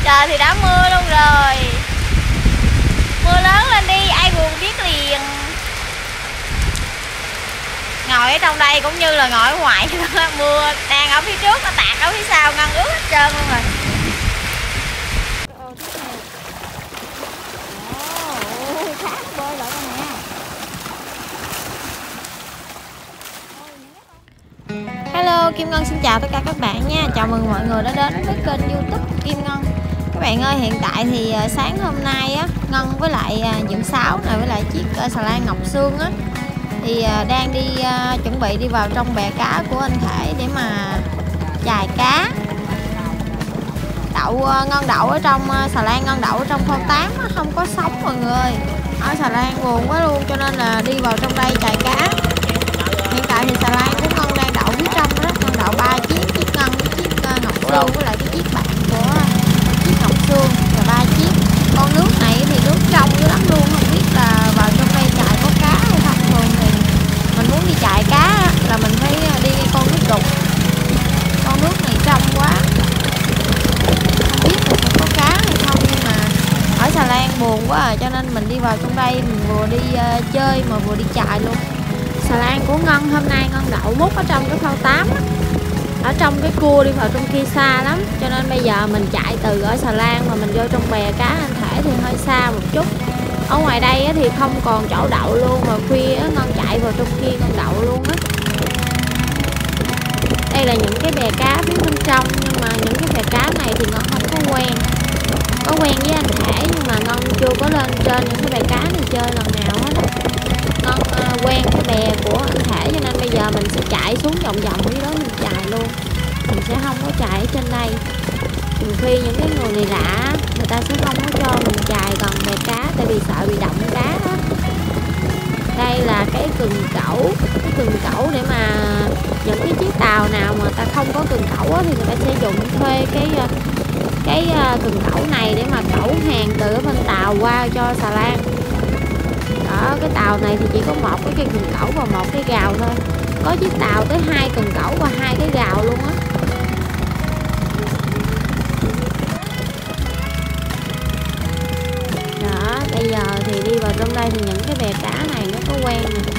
Trời thì đã mưa luôn rồi. Mưa lớn lên đi, ai buồn biết liền. Ngồi ở trong đây cũng như là ngồi ở ngoài. Mưa đang ở phía trước, nó tạt ở phía sau, Ngân ướt hết trơn luôn rồi. Bơi lại nè. Hello, Kim Ngân xin chào tất cả các bạn nha. Chào mừng mọi người đã đến với kênh YouTube Kim Ngân. Các bạn ơi, hiện tại thì sáng hôm nay á, Ngân với lại Dượng Sáu này với lại chiếc xà lan Ngọc Sương á thì đang đi chuẩn bị đi vào trong bè cá của anh Thể để mà chài cá. Ngân đậu ở trong xà lan, Ngân đậu ở trong phao 8 á, không có sóng mọi người. Ở xà lan buồn quá luôn cho nên là đi vào trong đây chài cá. Hiện tại thì xà lan của Ngân đang đậu phía trong đó, Ngân đậu 3 chiếc Ngân, chiếc Ngọc Sương với lại cái chiếc bạn của chiếc Ngọc Sương là 3 chiếc. Con nước này thì nước trong dữ lắm luôn, không biết là vào trong đây chài có cá hay không. Thường thì mình muốn đi chài cá là mình phải đi ngay con nước đục. Con nước này trong quá, không biết là sẽ có cá hay không, nhưng mà ở xà lan buồn quá à, cho nên mình đi vào trong đây mình vừa đi chơi mà vừa đi chài luôn. Xà lan của Ngân hôm nay Ngân đậu mút ở trong cái phao 8 á, ở trong cái cua đi vào trong kia xa lắm, cho nên bây giờ mình chạy từ ở xà lan mà mình vô trong bè cá anh Thể thì hơi xa một chút. Ở ngoài đây thì không còn chỗ đậu luôn, mà khuya Ngân chạy vào trong kia Ngân đậu luôn á. Đây là những cái bè cá phía bên trong, nhưng mà những cái bè cá này thì Ngân không có quen. Có quen với anh Thể nhưng mà Ngân chưa có lên trên những cái bè cá này chơi lần nào hết á. Ngân quen cái bè của anh Thể cho nên bây giờ mình sẽ chạy xuống vòng vòng dưới đó mình chài luôn. Mình sẽ không có chài ở trên đây. Nhiều khi những cái người này lạ người ta sẽ không có cho mình chài gần bè cá tại vì sợ bị động cá á. Đây là cái cần cẩu, cái cần cẩu để mà những cái chiếc tàu nào mà ta không có cần cẩu á, thì người ta sẽ dùng thuê cái cần cẩu này để mà cẩu hàng từ bên tàu qua cho xà lan. Đó, cái tàu này thì chỉ có một cái cần cẩu và một cái gào thôi. Có chiếc tàu tới 2 cần cẩu và 2 cái gào luôn á. Đó, bây giờ thì đi vào trong đây thì những cái bè cá này nó có quen nè.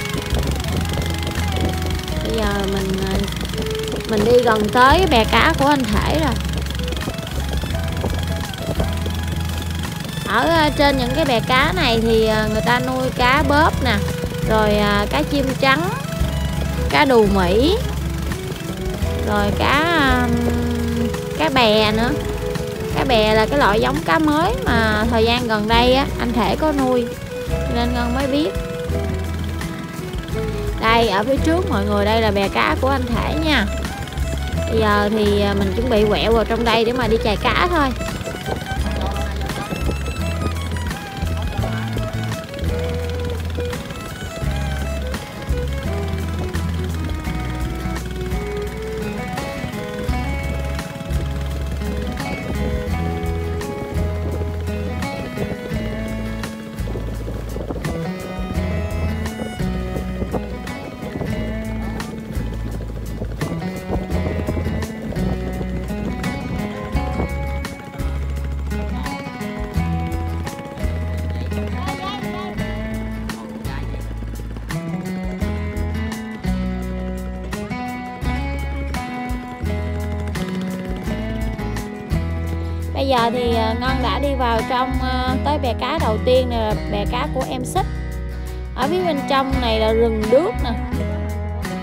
Bây giờ mình đi gần tới cái bè cá của anh Thể rồi. Ở trên những cái bè cá này thì người ta nuôi cá bóp nè, rồi cá chim trắng, cá đù Mỹ, rồi cá bè nữa. Cá bè là cái loại giống cá mới mà thời gian gần đây á anh Thể có nuôi nên Ngân mới biết. Đây ở phía trước mọi người, đây là bè cá của anh Thể nha. Bây giờ thì mình chuẩn bị quẹo vào trong đây để mà đi chài cá thôi. Bây giờ thì Ngân đã đi vào trong tới bè cá đầu tiên này là bè cá của em Xích. Ở phía bên trong này là rừng đước nè.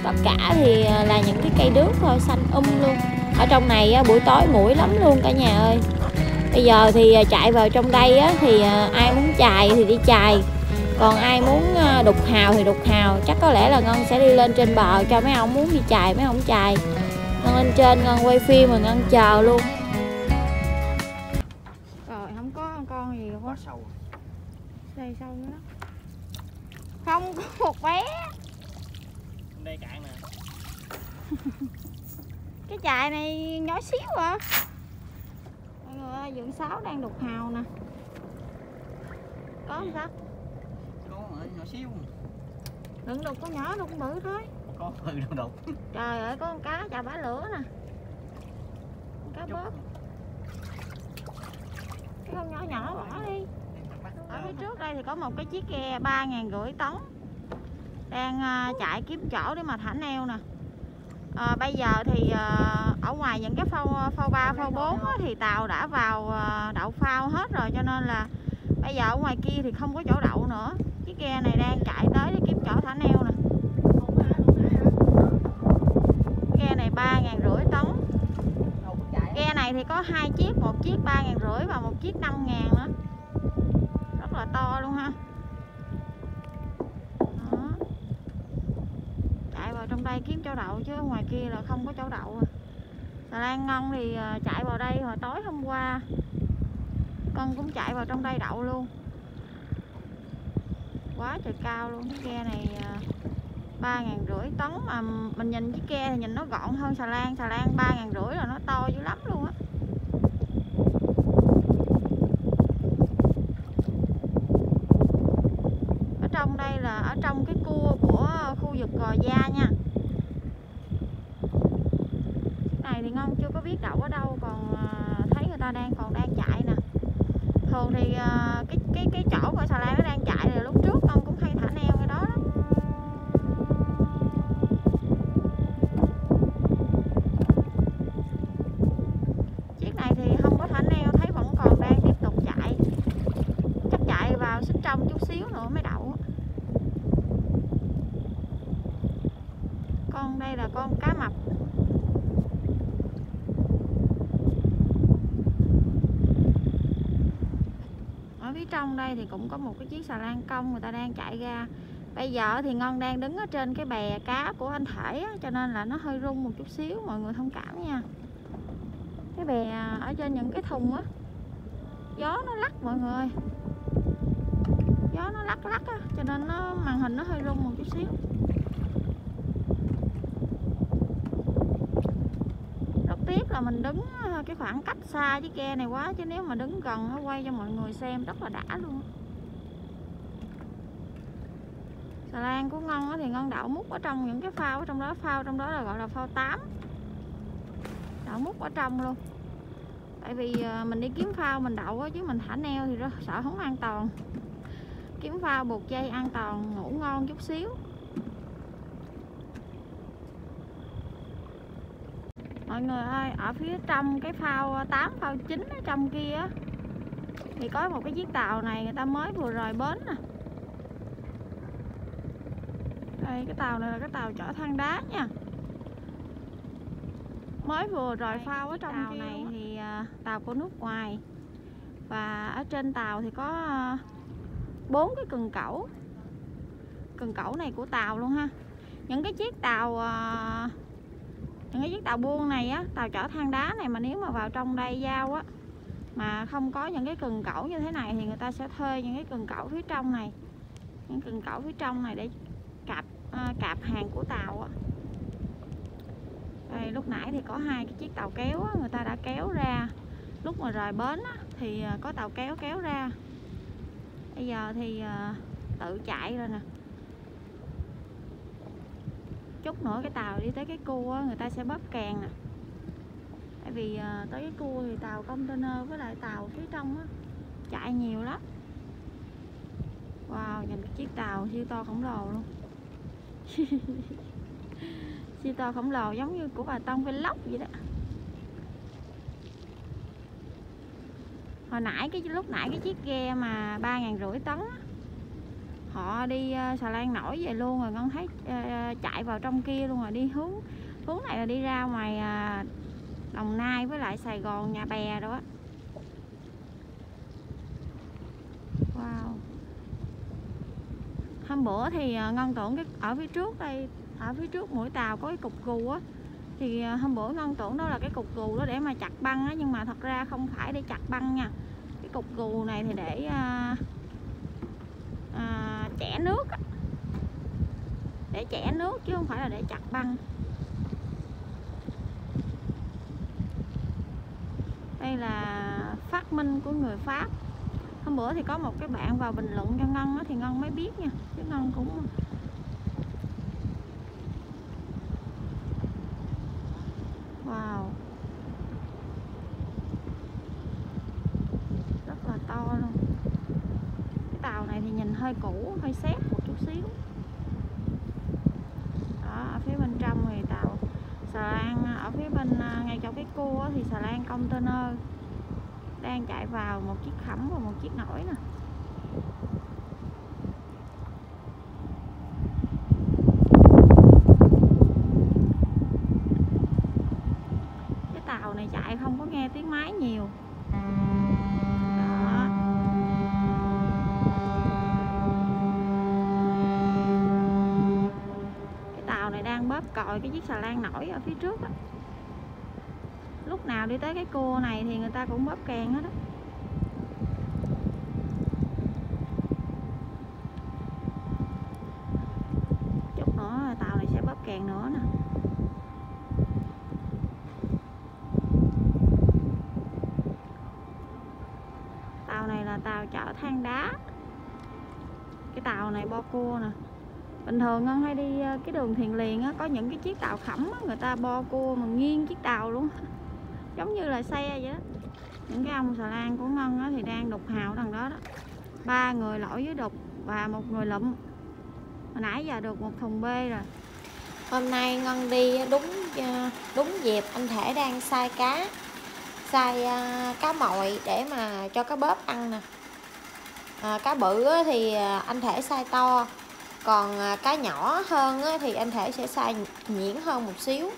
Tất cả thì là những cái cây đước thôi, xanh luôn. Ở trong này buổi tối muỗi lắm luôn cả nhà ơi. Bây giờ thì chạy vào trong đây thì ai muốn chài thì đi chài. Còn ai muốn đục hào thì đục hào. Chắc có lẽ là Ngân sẽ đi lên trên bờ cho mấy ông muốn đi chài, mấy ông chài. Ngân lên trên Ngân quay phim mà Ngân chờ luôn. Không có con gì quá sâu. Đây sâu nữa đó. Không có một bé. Đây cạn nè. Cái chài này nhỏ xíu à. Mọi người ơi, Dượng Sáu đang đục hào nè. Có không sao? Có nhỏ xíu. Đừng đục con nhỏ, đục con bự thôi. Có bự đâu đục. Trời ơi, có con cá chà bá lửa nè. Con cá bóp. phía trước đây thì có một cái chiếc ghe 3.500 tấn đang chạy kiếm chỗ để mà thả neo nè. Bây giờ thì ở ngoài những cái phao 3, phao 4 thì tàu đã vào đậu phao hết rồi, cho nên là bây giờ ở ngoài kia thì không có chỗ đậu nữa. Chiếc ghe này đang chạy tới để kiếm chỗ thả neo nè. Ghe này 3.500 tấn. Ghe này thì có 2 chiếc, một chiếc 3.500 và một chiếc 5.000 nữa. Rất là to luôn ha. Đó. Chạy vào trong đây kiếm chỗ đậu chứ ngoài kia là không có chỗ đậu. Xà lan Ngân thì chạy vào đây hồi tối hôm qua. Con cũng chạy vào trong đây đậu luôn. Quá trời cao luôn. Cái ghe này 3.500 tấn mà mình nhìn chiếc ghe thì nhìn nó gọn hơn xà lan. Xà lan 3.500 là nó to dữ lắm luôn á. Ở trong đây là ở trong cái cua của khu vực Gò Gia nha. Cái này thì Ngân chưa có biết đậu ở đâu, còn thấy người ta còn đang chạy nè. Thường thì cái chỗ của xà lan nó đang chạy là lúc trước Ngân cũng hay thả neo cái đó đó. Chiếc này thì không có thả neo, thấy vẫn còn đang tiếp tục chạy. Chắc chạy vào xích trong chút xíu nữa mới đậu. Con đây là con cá mập. Ở phía trong đây thì cũng có một cái chiếc xà lan công người ta đang chạy ra. Bây giờ thì Ngân đang đứng ở trên cái bè cá của anh Thể á, cho nên là nó hơi rung một chút xíu, mọi người thông cảm nha. Cái bè ở trên những cái thùng á, gió nó lắc mọi người. Gió nó lắc á, cho nên màn hình nó hơi rung một chút xíu. Rất tiếc là mình đứng cái khoảng cách xa chiếc ghe này quá, chứ nếu mà đứng gần nó quay cho mọi người xem rất là đã luôn. Xà lan của Ngân thì Ngân đậu múc ở trong những cái phao ở trong đó, phao trong đó là gọi là phao 8. Đậu múc ở trong luôn. Tại vì mình đi kiếm phao mình đậu chứ mình thả neo thì sợ không an toàn. Kiếm phao buộc dây an toàn, ngủ ngon chút xíu. Mọi người ơi, ở phía trong cái phao 8, phao 9 ở trong kia á, thì có một cái chiếc tàu này người ta mới vừa rời bến nè. Đây, cái tàu này là cái tàu chở than đá nha. Mới vừa rời phao ở trong tàu này thì tàu của nước ngoài. Và ở trên tàu thì có 4 cái cần cẩu. Cần cẩu này của tàu luôn ha. Những cái chiếc tàu buôn này á, tàu chở than đá này mà nếu mà vào trong đây giao á mà không có những cái cần cẩu như thế này thì người ta sẽ thuê những cái cần cẩu phía trong này. Những cần cẩu phía trong này để cạp hàng của tàu á. Đây, lúc nãy thì có 2 cái chiếc tàu kéo á, người ta đã kéo ra. Lúc mà rời bến á, thì có tàu kéo ra. Bây giờ thì tự chạy rồi nè. Chút nữa cái tàu đi tới cái cua á, người ta sẽ bóp kèn nè. Tại vì tới cái cua thì tàu container với lại tàu phía trong á chạy nhiều lắm. Wow, nhìn cái chiếc tàu siêu to khổng lồ luôn. Siêu to khổng lồ giống như của bà Tông Vlog vậy đó. Lúc nãy cái chiếc ghe mà 3.500 tấn á, họ đi xà lan nổi về luôn rồi. Con thấy chạy vào trong kia luôn rồi. Đi hướng này là đi ra ngoài Đồng Nai với lại Sài Gòn, Nhà Bè đó á. Wow. Hôm bữa thì Ngân tưởng ở phía trước đây, ở phía trước mũi tàu có cái cục gù á, thì hôm bữa Ngân tưởng đó là cái cục gù đó để mà chặt băng á, nhưng mà thật ra không phải để chặt băng nha. Cái cục gù này thì để chẻ nước á. Để chẻ nước chứ không phải là để chặt băng. Đây là phát minh của người Pháp. Hôm bữa thì có một cái bạn vào bình luận cho Ngân á, thì Ngân mới biết nha, chứ Ngân cũng wow, rất là to luôn. Cái này thì nhìn hơi cũ, hơi xếp một chút xíu. Đó, ở phía bên trong thì tàu xà lan, ở phía bên ngay chỗ cái cua thì xà lan container đang chạy vào, một chiếc khẩm và một chiếc nổi nè. Cái tàu này chạy không có nghe tiếng máy nhiều. Đó. Cái tàu này đang bóp còi cái chiếc xà lan nổi ở phía trước đó. Lúc nào đi tới cái cua này thì người ta cũng bóp kèn hết đó. Chút nữa tàu này sẽ bóp kèn nữa nè. Tàu này là tàu chở than đá. Cái tàu này bo cua nè. Bình thường Ngân hay đi cái đường Thiền Liền á, có những cái chiếc tàu khẩm á, người ta bo cua mà nghiêng chiếc tàu luôn, giống như là xe vậy đó. Những cái ông xà lan của Ngân á, thì đang đục hào đằng đó đó. 3 người lội dưới đục và 1 người lụm. Hồi nãy giờ được 1 thùng bê rồi. Hôm nay Ngân đi đúng dịp anh Thể đang xay cá, xay cá mòi để mà cho cá bớp ăn nè. Cá bự thì anh Thể xay to, còn cá nhỏ hơn thì anh Thể sẽ xay nhuyễn hơn một xíu.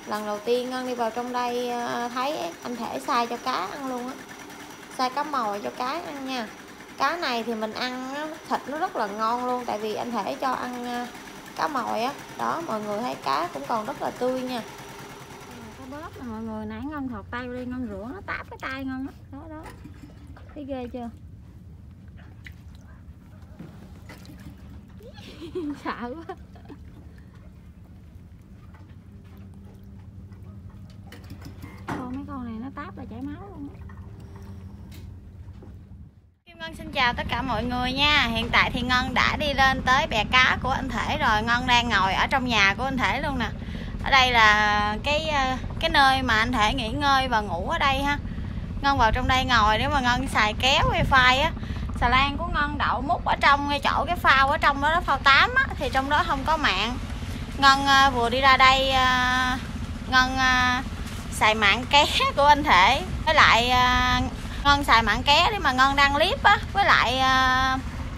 Lần đầu tiên Ngân đi vào trong đây thấy anh Thể xay cho cá ăn luôn á, xay cá mòi cho cá ăn nha. Cá này thì mình ăn thịt nó rất là ngon luôn, tại vì anh Thể cho ăn cá mòi á. Đó, mọi người thấy cá cũng còn rất là tươi nha. Cá bớp nè mọi người, nãy Ngân thọt tay đi, Ngân rửa nó táp cái tay Ngân á. Đó đó, thấy ghê chưa? Sợ quá. Mấy con này nó táp là chảy máu luôn. Kim Ngân xin chào tất cả mọi người nha. Hiện tại thì Ngân đã đi lên tới bè cá của anh Thể rồi. Ngân đang ngồi ở trong nhà của anh Thể luôn nè. Ở đây là cái nơi mà anh Thể nghỉ ngơi và ngủ ở đây ha. Ngân vào trong đây ngồi để mà Ngân xài kéo wifi á. Xà lan của Ngân đậu múc ở trong ngay chỗ cái phao ở trong đó, phao 8 á, thì trong đó không có mạng. Ngân vừa đi ra đây Ngân xài mạng ké của anh Thể, với lại Ngân xài mạng ké để mà Ngân đăng clip á, với lại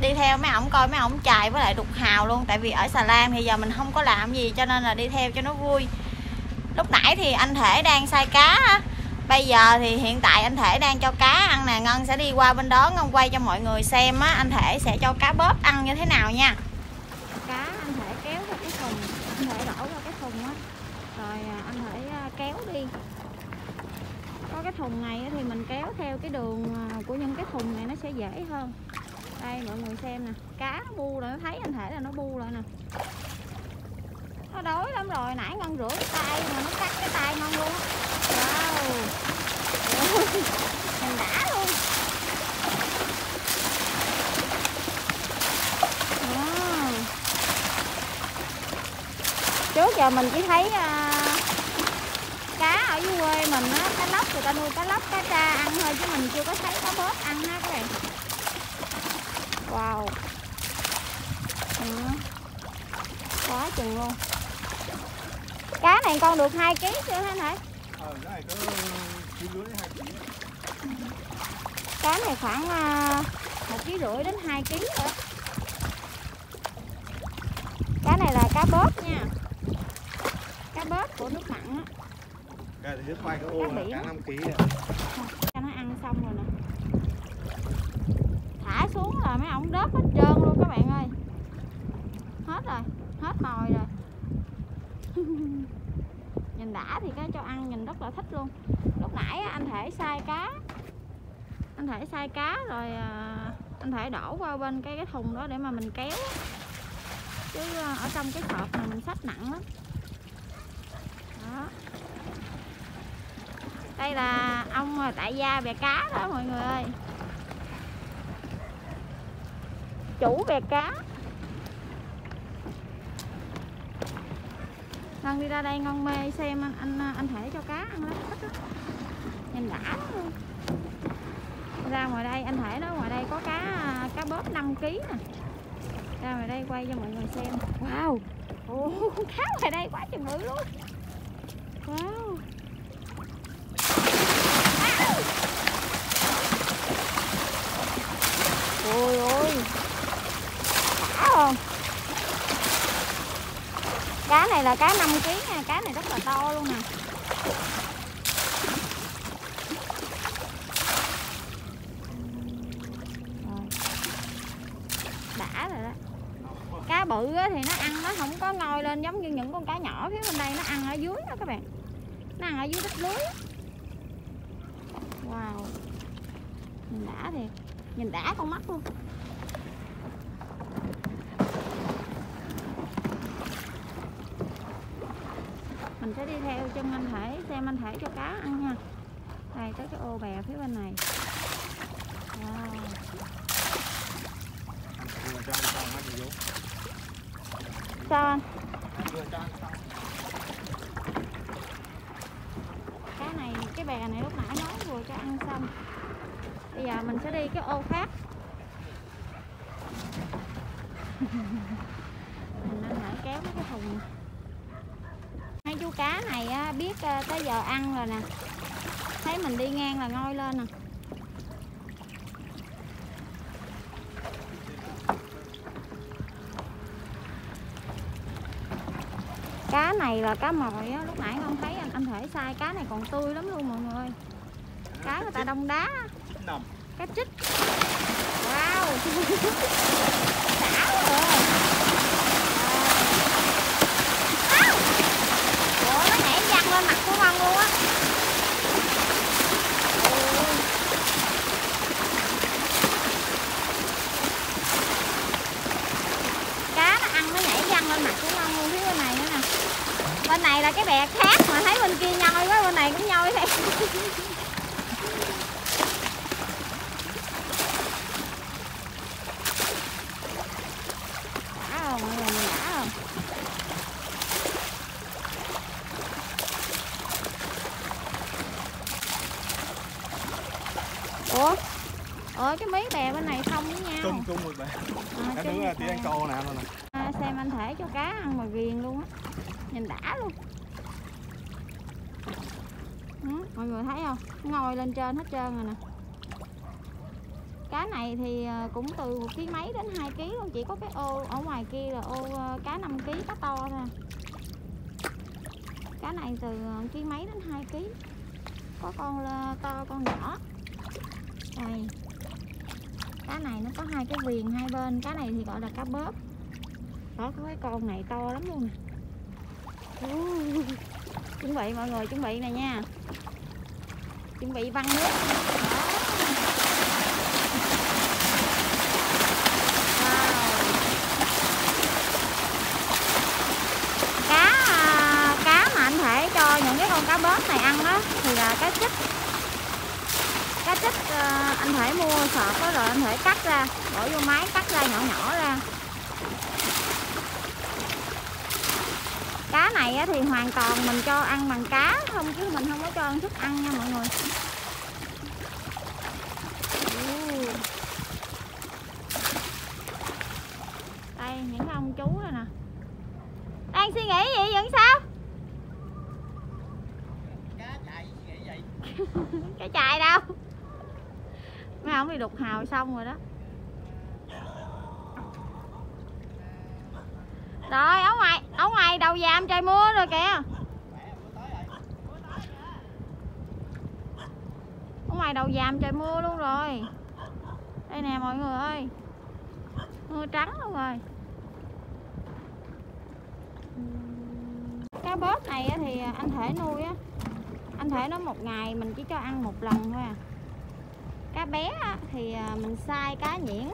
đi theo mấy ổng coi mấy ổng chài với lại đục hào luôn. Tại vì ở xà lan thì giờ mình không có làm gì cho nên là đi theo cho nó vui. Lúc nãy thì anh Thể đang xay cá á. Bây giờ thì hiện tại anh Thể đang cho cá ăn nè. Ngân sẽ đi qua bên đó Ngân quay cho mọi người xem á, anh Thể sẽ cho cá bớp ăn như thế nào nha. Cá anh Thể kéo vào cái thùng, anh Thể đổ vào cái thùng á, rồi anh Thể kéo đi. Có cái thùng này thì mình kéo theo cái đường của những cái thùng này nó sẽ dễ hơn. Đây mọi người xem nè, cá nó bu rồi, nó thấy anh Thể là nó bu lại nè. Nó đói lắm rồi, nãy Ngân rửa cái tay mà nó cắt cái tay Ngân luôn á. Wow, mình đã luôn. Trước giờ mình chỉ thấy cá ở dưới quê mình á, cá lóc, người ta nuôi cá lóc, cá tra ăn thôi, chứ mình chưa có thấy cá bớp ăn ha các bạn. Wow, quá chừng luôn. Cá này con được 2 kg chưa hả Thể? Cái này có kg 2 kg. Cá này khoảng 1,5 kg đến 2 kg rồi. Cá này là cá bớp nha, cá bớp của nước mặn á. Cá thì khoai cá ô là cá 5 kg rồi. Cho nó ăn xong rồi nè, thả xuống là mấy ổng đớp hết trơn luôn các bạn ơi. Hết rồi, hết mồi rồi. Nhìn đã thì cái cho ăn nhìn rất là thích luôn. Lúc nãy anh Thể xay cá, anh Thể xay cá rồi anh Thể đổ qua bên cái thùng đó để mà mình kéo, chứ ở trong cái hộp này mình xách nặng lắm. Đó, đây là ông tại gia bè cá đó mọi người ơi, chủ bè cá. Ngân đi ra đây Ngân mê xem anh Thể cho cá ăn lắm, thích lắm. Nhìn đã luôn. Ra ngoài đây anh Thể nói ngoài đây có cá bóp 5 kg nè. Ra ngoài đây quay cho mọi người xem. Wow. Ồ, con cá ngoài đây quá chừng bự luôn. Wow. Ôi ôi. Đã không? Cá này là cá 5 kg nha, cá này rất là to luôn nè. Đã rồi đó. Cá bự thì nó ăn nó không có ngoi lên giống như những con cá nhỏ phía bên đây, nó ăn ở dưới đó các bạn. Nó ăn ở dưới đít lưới. Wow. Nhìn đã thiệt. Nhìn đã con mắt luôn. Mình sẽ đi theo chân anh Thể xem anh Thể cho cá ăn nha. Đây tới cái ô bè phía bên này. Wow. Sao anh? Cá này, cái bè này lúc nãy nói vừa cho ăn xong. Bây giờ mình sẽ đi cái ô khác. Mình đang phải kéo cái thùng. Hai chú cá này á, biết tới giờ ăn rồi nè. Thấy mình đi ngang là ngoi lên nè. Cá này là cá mòi á, lúc nãy con thấy anh Thể sai cá này còn tươi lắm luôn mọi người. Cá người ta đông đá. Cá trích. Wow. Đã quá rồi. Ủa nó nhảy văng lên mặt của con luôn á. Cá nó ăn nó nhảy văng lên mặt của con luôn phía bên này nữa nè. Bên này là cái bè khác mà thấy bên kia nhoi quá, bên này cũng nhoi theo. Đã không mọi người, mình đã không? Ủa? Cái mí bè bên này thông với nhau. Chung một bè. Cái nữa là tí ăn câu nè thôi nè. Xem anh Thể cho cá ăn mà ghiền luôn á. Nhìn đã luôn. Mọi người thấy không? Ngồi lên trên hết trơn rồi nè. Cá này thì cũng từ 1 kg mấy đến 2 kg luôn, chỉ có cái ô ở ngoài kia là ô cá 5 kg cá to thôi. Cá này từ 1 kg mấy đến 2 kg. Có con to con nhỏ. Đây. Cá này nó có 2 cái viền hai bên, cá này thì gọi là cá bóp. Đó, có cái con này to lắm luôn nè. Chuẩn bị mọi người, chuẩn bị nè nha. Chuẩn bị văng nước. Cá mà anh Thể cho những cái con cá bóp này ăn đó thì là cá trích. Cá trích anh Thể mua sọt đó rồi anh Thể cắt ra, bỏ vô máy cắt ra nhỏ nhỏ ra. Cá này thì hoàn toàn mình cho ăn bằng cá không, chứ mình không có cho ăn thức ăn nha mọi người. Đây những cái ông chú này nè. Đang suy nghĩ gì vậy sao? Cá chạy suy nghĩ vậy. Cái chạy đâu? Mấy ông đi đục hào xong rồi đó. Rồi ở ngoài đầu giàm trời mưa rồi kìa. Ở ngoài đầu giàm trời mưa luôn rồi. Đây nè mọi người ơi. Mưa trắng luôn rồi. Cá bóp này thì anh Thể nuôi á. Anh Thể nói một ngày mình chỉ cho ăn 1 lần thôi à. Cá bé thì mình xay cá nhuyễn.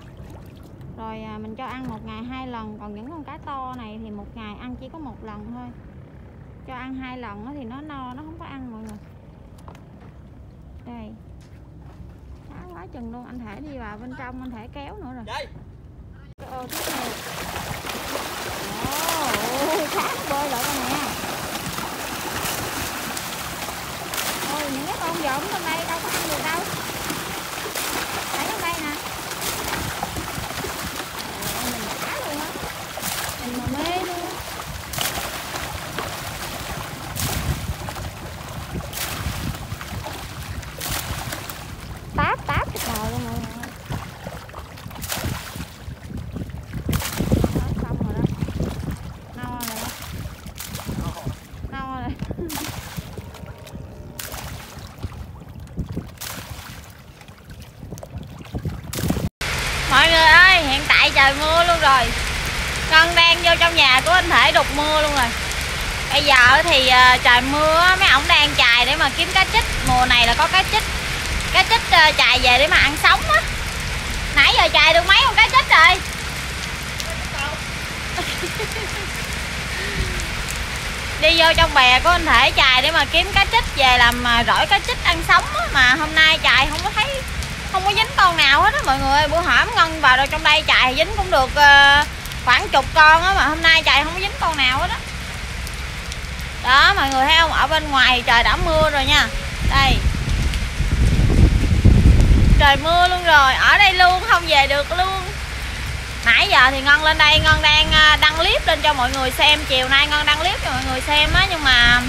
Rồi mình cho ăn 1 ngày 2 lần. Còn những con cá to này thì 1 ngày ăn chỉ có 1 lần thôi. Cho ăn 2 lần thì nó no, nó không có ăn mọi người. Đây. Đó, quá chừng luôn. Anh Thể đi vào bên trong, anh Thể kéo nữa rồi. Cái ô tiếp theo. Ồ, cá nó bơi lại đây nè. Ôi, những cái con giọng bên đây đâu có ăn được đâu. Mọi người ơi, hiện tại trời mưa luôn rồi. Ngân đang vô trong nhà của anh Thể đục mưa luôn rồi. Bây giờ thì trời mưa, mấy ổng đang chài để mà kiếm cá trích. Mùa này là có cá trích. Cá trích chài về để mà ăn sống á. Nãy giờ chài được mấy con cá trích rồi. Đi vô trong bè của anh Thể chài để mà kiếm cá trích về làm rỏi cá trích ăn sống á. Mà hôm nay chài không có thấy, không có dính con nào hết á mọi người. Bữa hổm Ngân vào trong đây chài thì dính cũng được khoảng chục con á, mà hôm nay chài không có dính con nào hết á. Đó mọi người thấy không, ở bên ngoài thì trời đã mưa rồi nha. Đây, trời mưa luôn rồi, ở đây luôn, không về được luôn. Nãy giờ thì Ngân lên đây, Ngân đang đăng clip lên cho mọi người xem. Chiều nay Ngân đăng clip cho mọi người xem á, nhưng mà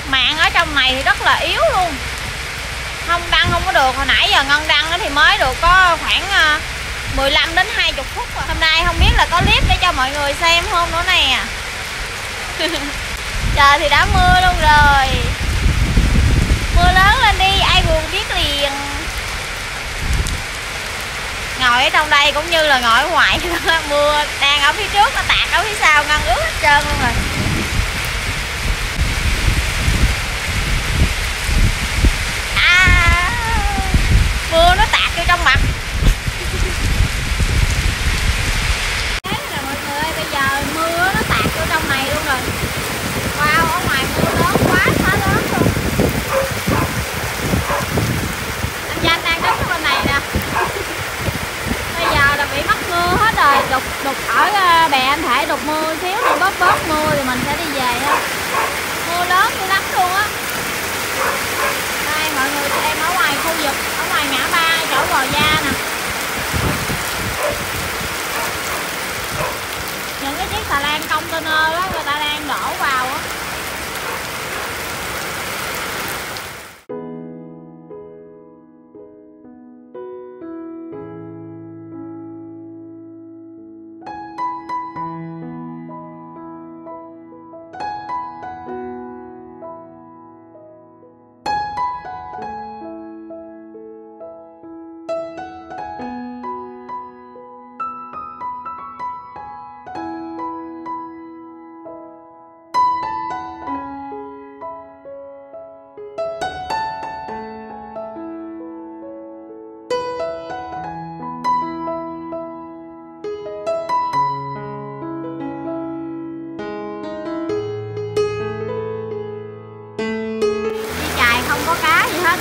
mạng ở trong này thì rất là yếu luôn, không đăng không có được. Hồi nãy giờ Ngân đăng thì mới được có khoảng 15 đến 20 phút rồi. Hôm nay không biết là có clip để cho mọi người xem không nữa nè. Trời thì đã mưa luôn rồi. Mưa lớn lên đi, ai buồn biết liền. Ngồi ở trong đây cũng như là ngồi ở ngoài. Mưa đang ở phía trước, nó tạt ở phía sau, Ngân ướt hết trơn luôn rồi. Mưa nó tạt vô trong mặt. Thế là mọi người ơi, bây giờ mưa nó tạt vô trong này luôn rồi. Wow, ở ngoài mưa lớn quá, khá lớn luôn. Anh Danh đang đứng ở bên này nè. Bây giờ là bị mắc mưa hết rồi. Đục ở bè anh Thể đục mưa xíu thì bớt mưa thì mình sẽ đi về ha. Mưa lớn dữ lắm luôn á. Đây mọi người xem ở ngoài khu vực, ở ngoài ngã ba chỗ Gò Da nè. Những cái chiếc xà lan container đó người ta đang đổ vào á.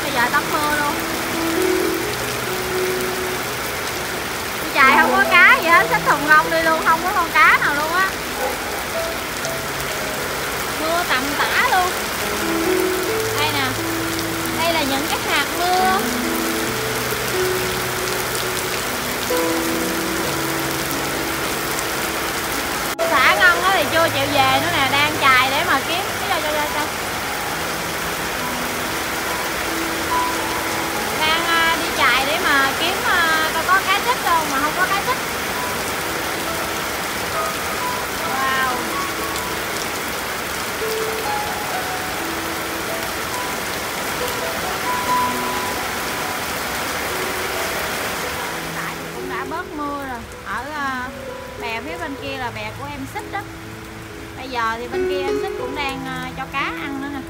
Bây giờ tắm mưa luôn. Đi chạy không có cá gì hết, xách thùng lông đi luôn, không có con cá nào luôn á. Mưa tầm tã luôn. Đây nè, đây là những cái hạt mưa. Xã Ngân thì chưa chịu về nữa nè, đang chài để mà kiếm. Cho. Đang đi chạy để mà kiếm coi có cá trích không, mà không có cá trích. Wow. Tại thì cũng đã bớt mưa rồi. Ở bè phía bên kia là bè của em Xích đó. Bây giờ thì bên kia em Xích cũng đang cho cá ăn nữa nè.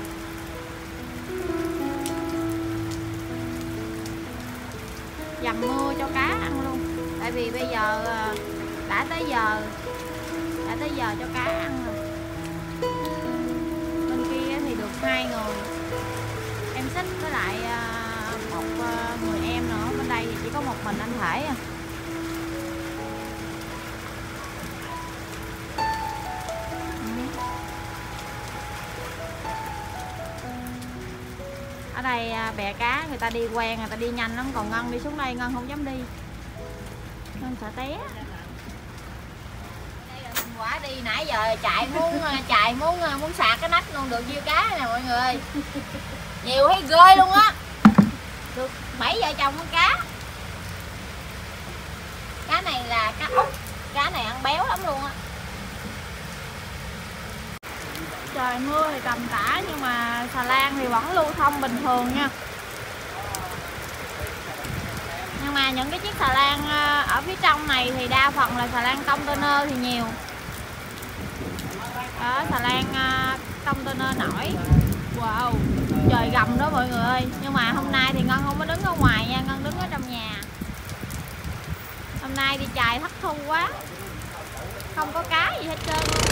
Dầm mưa cho cá ăn luôn. Tại vì bây giờ đã tới giờ cho cá ăn rồi. Bên kia thì được 2 người, em Xích với lại một người em nữa. Bên đây thì chỉ có một mình anh Thể à. Ở đây bè cá người ta đi quen, người ta đi nhanh lắm. Còn Ngân đi xuống đây Ngân không dám đi, Ngân sợ té. Đây là thành quả đi nãy giờ chạy muốn sạc cái nách luôn, được nhiêu cá nè mọi người. Nhiều thấy ghê luôn á. Được 7 vợ chồng con cá. Cá này là cá út, cá này ăn béo lắm luôn á. Trời mưa thì tầm tã nhưng mà xà lan thì vẫn lưu thông bình thường nha. Nhưng mà nha. Những cái chiếc xà lan ở phía trong này thì đa phần là xà lan container thì nhiều. Đó, xà lan container nổi. Wow, trời gầm đó mọi người ơi. Nhưng mà hôm nay thì Ngân không có đứng ở ngoài nha, Ngân đứng ở trong nhà. Hôm nay đi chài thất thu quá, không có cá gì hết trơn luôn.